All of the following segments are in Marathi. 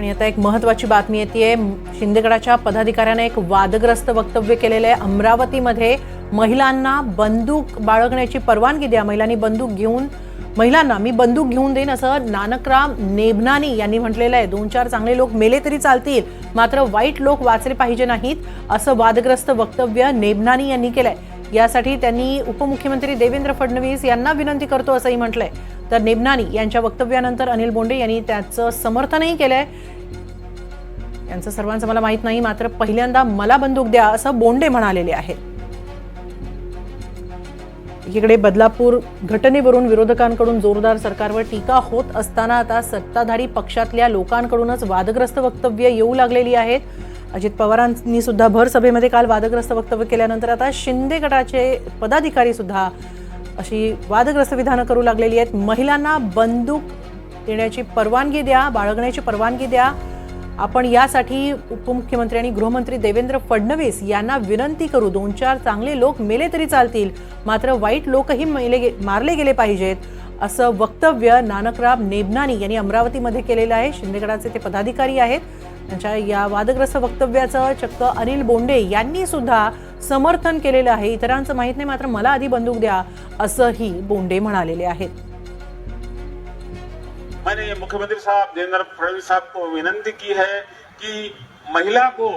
आणि आता एक महत्त्वाची बातमी येतेय। शिंदेगडाच्या पदाधिकाऱ्याने एक वादग्रस्त वक्तव्य केलेले आहे। अमरावतीमध्ये महिलांना बंदूक बाळगण्याची परवानगी द्या, महिलांना मी बंदूक घेऊन देईन असं नानकराम नेभनानी यांनी म्हटलेलं आहे। 2-4 चांगले लोक मेले तरी चालतील, मात्र वाईट लोक वाचले पाहिजे नाहीत असं वादग्रस्त वक्तव्य नेभनानी यांनी केलंय। यासाठी त्यांनी उपमुख्यमंत्री देवेंद्र फडणवीस यांना विनंती करतो असंही म्हटलंय। तर नेभनानी यांच्या वक्तव्यानंतर अनिल बोंडे यांनी त्याचं समर्थनही केलंय। यांचं सर्वांचं मला माहित नाही, मात्र पहिल्यांदा मला बंदूक द्या असं बोंडे म्हणालेले आहेत। एकीकडे बदलापूर घटनेवरून विरोधकांकडून जोरदार सरकारवर टीका होत असताना आता सत्ताधारी पक्षातल्या लोकांकडूनच वादग्रस्त वक्तव्य येऊ लागलेली आहेत। अजित पवारांनी सुद्धा भर सभेमध्ये काल वादग्रस्त वक्तव्य केल्यानंतर आता शिंदे गटाचे पदाधिकारी सुद्धा अशी वादग्रस्त विधानं करू लागलेली आहेत। महिलांना बंदूक देण्याची परवानगी द्या, बाळगण्याची परवानगी द्या। आपण यासाठी उपमुख्यमंत्री आणि गृहमंत्री देवेंद्र फडणवीस यांना विनंती करू। 2-4 चांगले लोक मेले तरी चालतील, मात्र वाईट लोकही मारले गेले पाहिजेत असं वक्तव्य नानकराम नेभनानी यांनी अमरावतीमध्ये केलेलं आहे। शिंदेगडाचे ते पदाधिकारी आहेत। त्यांच्या या वादग्रस्त वक्तव्याचं चक्क अनिल बोंडे यांनी सुद्धा समर्थन केलेलं आहे। इतरांचं माहित नाही, मात्र मला आधी बंदूक द्या असंही बोंडे म्हणालेले आहेत। मैंने मुख्यमंत्री साहब देवेंद्र फडणवीस साहब को विनंती की है कि महिला को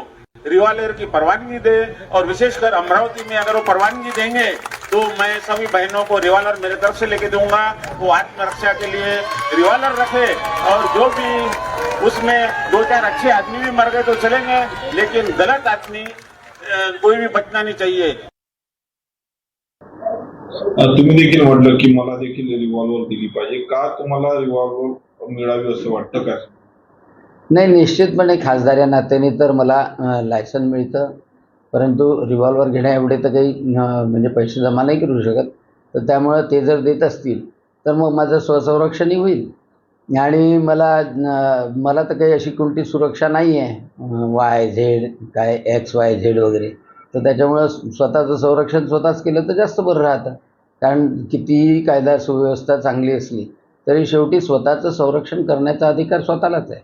रिवॉल्वर की परवानगी दे, और विशेषकर अमरावती में अगर वो परवानगी देंगे तो मैं सभी बहनों को रिवॉल्वर मेरे तरफ से लेके दूंगा। वो आत्मरक्षा के लिए रिवॉल्वर रखे, और जो भी उसमें 2-4 अच्छे आदमी भी मर गए तो चलेंगे, लेकिन गलत आदमी कोई भी बचना नहीं चाहिए। तुम्ही देखील म्हटलं की मला देखील रिव्हॉल्वर दिली पाहिजे, का तुम्हाला रिव्हॉल्वर मिळावी असं वाटतं का? नाही, निश्चितपणे खासदार या नात्याने तर मला लायसन मिळतं, परंतु रिव्हॉल्वर घेण्या एवढे तर काही म्हणजे पैसे जमा नाही करू शकत। तर त्यामुळे ते जर देत असतील तर मग माझं स्वसंरक्षणही होईल, आणि मला तर काही अशी कोणती सुरक्षा नाही आहे YZ काय XYZ वगैरे। तर त्याच्यामुळं स्वतःचं संरक्षण स्वतःच केलं तर जास्त बरं राहतं, कारण कितीही कायदा सुव्यवस्था चांगली असली तरी शेवटी स्वतःचं संरक्षण करण्याचा अधिकार स्वतःलाच आहे।